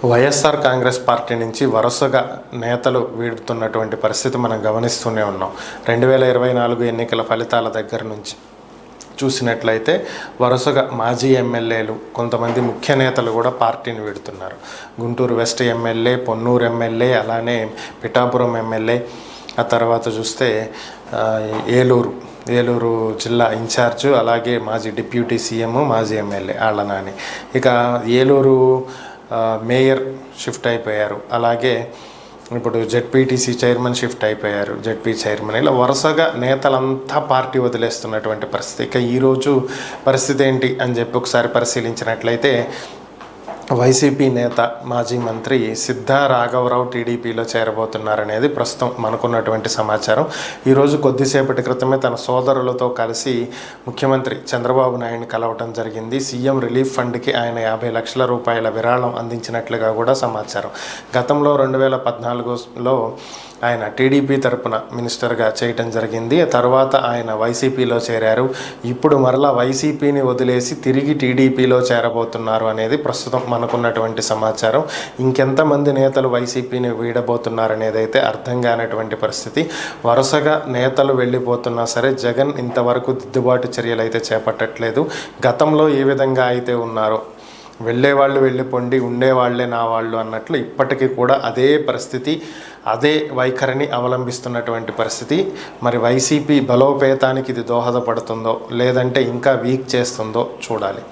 YSR Congress party నుంచి వరుసగా నేతలు వీడుతున్నటువంటి పరిస్థితి మనం గమనిస్తూనే ఉన్నాం. 2024 ఎన్నికల ఫలితాల దగ్గర నుంచి చూసినట్లయితే వరుసగా మాజీ ఎమ్మెల్యేలు, కొంతమంది ముఖ్య నేతలు కూడా పార్టీని వీడుతున్నారు. Guntur west MLA, Ponnur MLA, అలానే పిఠాపురం ఎమ్మెల్యే, ఆ తర్వాత చూస్తే ఏలూరు జిల్లా ఇన్ఛార్జు, అలాగే మాజీ డిప్యూటీ సీఎం, మాజీ ఎమ్మెల్యే ఆళ్ల నాని. ఇక ఏలూరు మేయర్ షిఫ్ట్ అయిపోయారు. అలాగే ఇప్పుడు జెడ్పీటీసీ చైర్మన్ షిఫ్ట్ అయిపోయారు, జెడ్పీ చైర్మన్. ఇలా వరుసగా నేతలంతా పార్టీ వదిలేస్తున్నటువంటి పరిస్థితి. ఇక ఈరోజు పరిస్థితి ఏంటి అని చెప్పి ఒకసారి పరిశీలించినట్లయితే వైసీపీ నేత, మాజీ మంత్రి సిద్ధా రాఘవరావు టీడీపీలో చేరబోతున్నారనేది ప్రస్తుతం మనకున్నటువంటి సమాచారం. ఈరోజు కొద్దిసేపటి క్రితమే తన సోదరులతో కలిసి ముఖ్యమంత్రి చంద్రబాబు నాయుడిని కలవటం జరిగింది. సీఎం రిలీఫ్ ఫండ్కి ఆయన 50 లక్షల రూపాయల విరాళం అందించినట్లుగా కూడా సమాచారం. గతంలో 2014లో ఆయన టీడీపీ తరపున మినిస్టర్గా చేయటం జరిగింది. తర్వాత ఆయన వైసీపీలో చేరారు. ఇప్పుడు మరలా వైసీపీని వదిలేసి తిరిగి టీడీపీలో చేరబోతున్నారు అనేది ప్రస్తుతం మనకున్నటువంటి సమాచారం. ఇంకెంతమంది నేతలు వైసీపీని వీడబోతున్నారనేది అయితే అర్థం కానటువంటి పరిస్థితి. వరుసగా నేతలు వెళ్ళిపోతున్నా సరే జగన్ ఇంతవరకు దిద్దుబాటు చర్యలు అయితే చేపట్టట్లేదు. గతంలో ఏ విధంగా అయితే ఉన్నారో, వెళ్ళేవాళ్ళు వెళ్ళిపోండి, ఉండేవాళ్లే నా వాళ్ళు అన్నట్లు ఇప్పటికీ కూడా అదే పరిస్థితి, అదే వైఖరిని అవలంబిస్తున్నటువంటి పరిస్థితి. మరి వైసీపీ బలోపేతానికి ఇది దోహదపడుతుందో లేదంటే ఇంకా వీక్ చేస్తుందో చూడాలి.